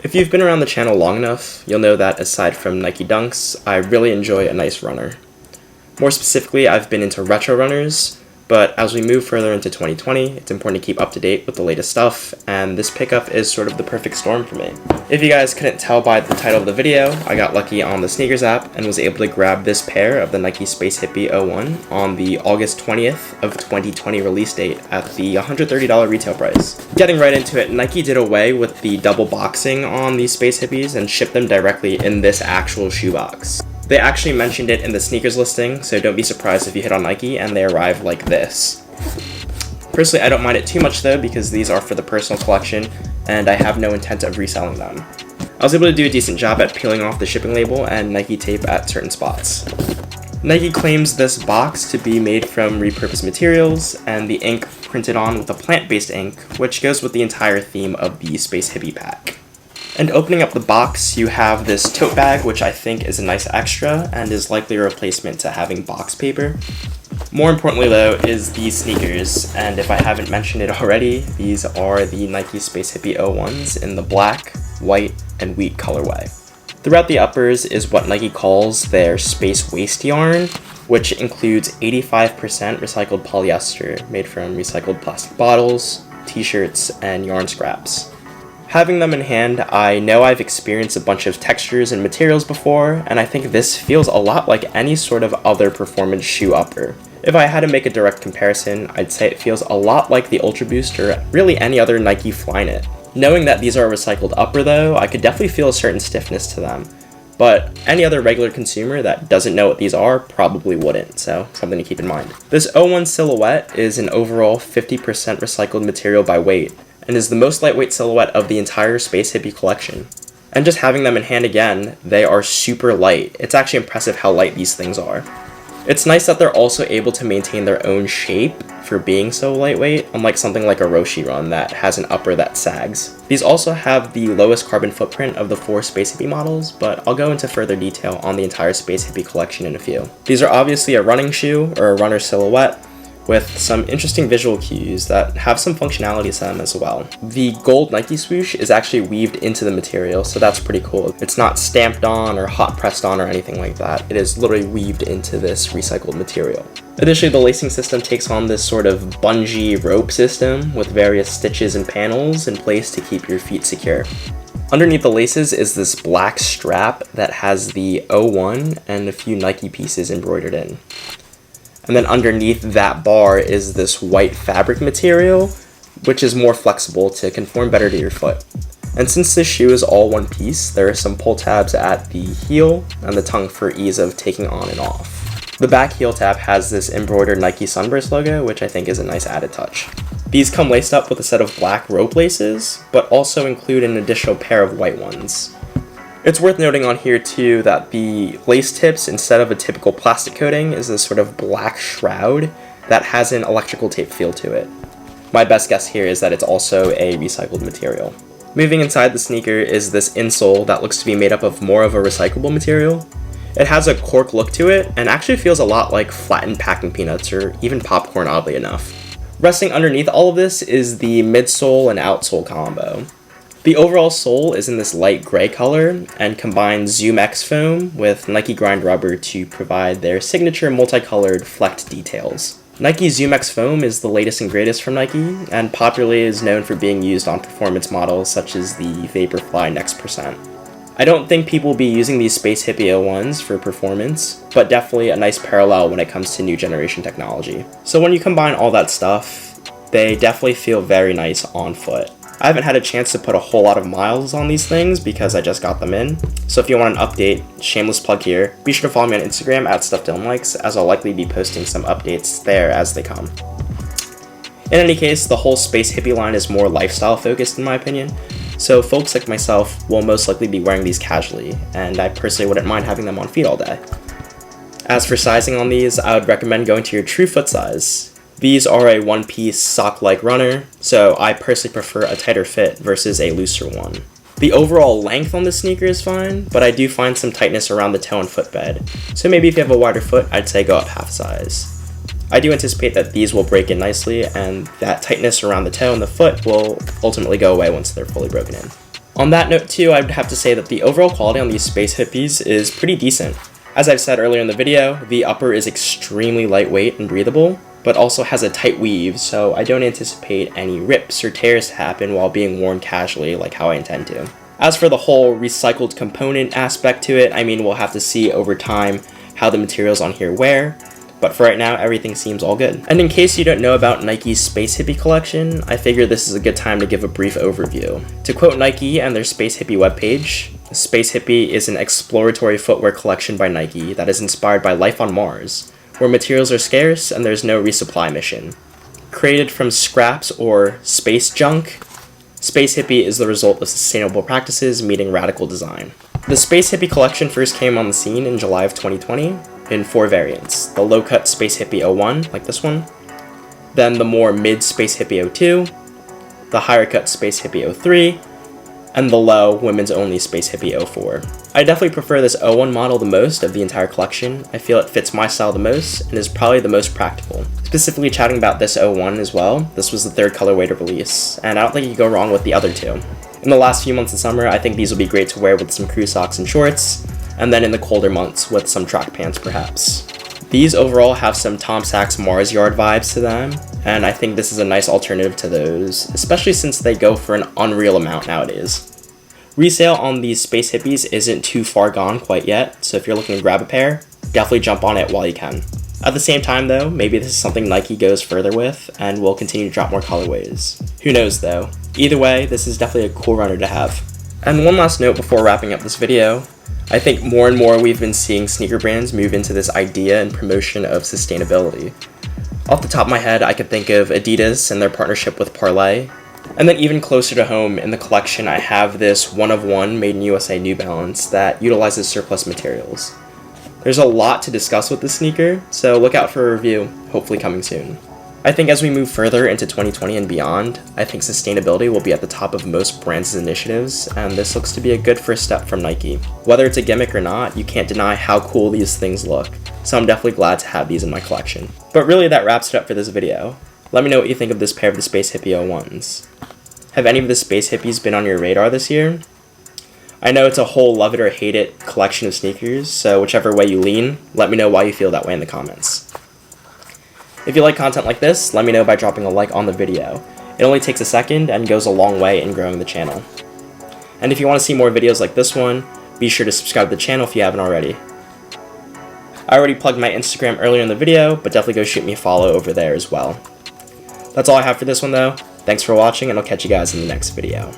If you've been around the channel long enough, you'll know that aside from Nike Dunks, I really enjoy a nice runner. More specifically, I've been into retro runners, but as we move further into 2020, it's important to keep up to date with the latest stuff, and this pickup is sort of the perfect storm for me. If you guys couldn't tell by the title of the video, I got lucky on the sneakers app and was able to grab this pair of the Nike Space Hippie 01 on the August 20th of 2020 release date at the $130 retail price. Getting right into it, Nike did away with the double boxing on these Space Hippies and shipped them directly in this actual shoebox. They actually mentioned it in the sneakers listing, so don't be surprised if you hit on Nike and they arrive like this. Personally, I don't mind it too much though, because these are for the personal collection and I have no intent of reselling them. I was able to do a decent job at peeling off the shipping label and Nike tape at certain spots. Nike claims this box to be made from repurposed materials and the ink printed on with a plant-based ink, which goes with the entire theme of the Space Hippie pack. And opening up the box, you have this tote bag, which I think is a nice extra and is likely a replacement to having box paper. More importantly though is these sneakers, and if I haven't mentioned it already, these are the Nike Space Hippie 01s in the black, white, and wheat colorway. Throughout the uppers is what Nike calls their space waste yarn, which includes 85% recycled polyester made from recycled plastic bottles, t-shirts, and yarn scraps. Having them in hand, I know I've experienced a bunch of textures and materials before, and I think this feels a lot like any sort of other performance shoe upper. If I had to make a direct comparison, I'd say it feels a lot like the Ultra Boost or really any other Nike Flyknit. Knowing that these are a recycled upper though, I could definitely feel a certain stiffness to them. But any other regular consumer that doesn't know what these are probably wouldn't, so something to keep in mind. This 01 silhouette is an overall 50% recycled material by weight, and is the most lightweight silhouette of the entire Space Hippie collection. And just having them in hand again, they are super light. It's actually impressive how light these things are. It's nice that they're also able to maintain their own shape for being so lightweight, unlike something like a Roshi Run that has an upper that sags. These also have the lowest carbon footprint of the 4 Space Hippie models, but I'll go into further detail on the entire Space Hippie collection in a few. These are obviously a running shoe, or a runner silhouette, with some interesting visual cues that have some functionality to them as well. The gold Nike swoosh is actually weaved into the material, so that's pretty cool. It's not stamped on or hot pressed on or anything like that. It is literally weaved into this recycled material. Additionally, the lacing system takes on this sort of bungee rope system with various stitches and panels in place to keep your feet secure. Underneath the laces is this black strap that has the 01 and a few Nike pieces embroidered in. And then underneath that bar is this white fabric material, which is more flexible to conform better to your foot. And since this shoe is all one piece, there are some pull tabs at the heel and the tongue for ease of taking on and off. The back heel tab has this embroidered Nike Sunburst logo, which I think is a nice added touch. These come laced up with a set of black rope laces, but also include an additional pair of white ones. It's worth noting on here too that the lace tips, instead of a typical plastic coating, is this sort of black shroud that has an electrical tape feel to it. My best guess here is that it's also a recycled material. Moving inside the sneaker is this insole that looks to be made up of more of a recyclable material. It has a cork look to it and actually feels a lot like flattened packing peanuts or even popcorn, oddly enough. Resting underneath all of this is the midsole and outsole combo. The overall sole is in this light gray color and combines Zoom X foam with Nike grind rubber to provide their signature multicolored flecked details. Nike Zoom X foam is the latest and greatest from Nike and popularly is known for being used on performance models such as the Vaporfly Next Percent. I don't think people will be using these Space Hippie 01s for performance, but definitely a nice parallel when it comes to new generation technology. So when you combine all that stuff, they definitely feel very nice on foot. I haven't had a chance to put a whole lot of miles on these things because I just got them in. So if you want an update, shameless plug here, be sure to follow me on Instagram at StuffDylanLikes, as I'll likely be posting some updates there as they come. In any case, the whole Space Hippie line is more lifestyle focused in my opinion, so folks like myself will most likely be wearing these casually, and I personally wouldn't mind having them on feet all day. As for sizing on these, I would recommend going to your true foot size. These are a one-piece sock-like runner, so I personally prefer a tighter fit versus a looser one. The overall length on the sneaker is fine, but I do find some tightness around the toe and footbed, so maybe if you have a wider foot, I'd say go up half size. I do anticipate that these will break in nicely, and that tightness around the toe and the foot will ultimately go away once they're fully broken in. On that note too, I'd have to say that the overall quality on these Space Hippies is pretty decent. As I've said earlier in the video, the upper is extremely lightweight and breathable, but also has a tight weave, so I don't anticipate any rips or tears to happen while being worn casually like how I intend to. As for the whole recycled component aspect to it, I mean, we'll have to see over time how the materials on here wear, but for right now, everything seems all good. And in case you don't know about Nike's Space Hippie collection, I figure this is a good time to give a brief overview. To quote Nike and their Space Hippie webpage, Space Hippie is an exploratory footwear collection by Nike that is inspired by life on Mars, where materials are scarce and there's no resupply mission. Created from scraps or space junk, Space Hippie is the result of sustainable practices meeting radical design. The Space Hippie collection first came on the scene in July of 2020 in 4 variants. The low-cut Space Hippie 01, like this one, then the more mid Space Hippie 02, the higher-cut Space Hippie 03, and the low women's only Space Hippie 04. I definitely prefer this 01 model the most of the entire collection. I feel it fits my style the most and is probably the most practical. Specifically chatting about this 01 as well, this was the 3rd colorway to release, and I don't think you can go wrong with the other 2. In the last few months of summer, I think these will be great to wear with some crew socks and shorts, and then in the colder months with some track pants perhaps. These overall have some Tom Sachs Mars Yard vibes to them, and I think this is a nice alternative to those, especially since they go for an unreal amount nowadays. Resale on these Space Hippies isn't too far gone quite yet, so if you're looking to grab a pair, definitely jump on it while you can. At the same time though, maybe this is something Nike goes further with, and will continue to drop more colorways. Who knows though. Either way, this is definitely a cool runner to have. And one last note before wrapping up this video, I think more and more we've been seeing sneaker brands move into this idea and promotion of sustainability. Off the top of my head, I could think of Adidas and their partnership with Parlay. And then even closer to home in the collection, I have this 1 of 1 made in USA New Balance that utilizes surplus materials. There's a lot to discuss with this sneaker, so look out for a review, hopefully coming soon. I think as we move further into 2020 and beyond, I think sustainability will be at the top of most brands' initiatives, and this looks to be a good first step from Nike. Whether it's a gimmick or not, you can't deny how cool these things look, so I'm definitely glad to have these in my collection. But really that wraps it up for this video. Let me know what you think of this pair of the Space Hippie 01s. Have any of the Space Hippies been on your radar this year? I know it's a whole love it or hate it collection of sneakers, so whichever way you lean, let me know why you feel that way in the comments. If you like content like this, let me know by dropping a like on the video. It only takes a second and goes a long way in growing the channel. And if you want to see more videos like this one, be sure to subscribe to the channel if you haven't already. I already plugged my Instagram earlier in the video, but definitely go shoot me a follow over there as well. That's all I have for this one though. Thanks for watching, and I'll catch you guys in the next video.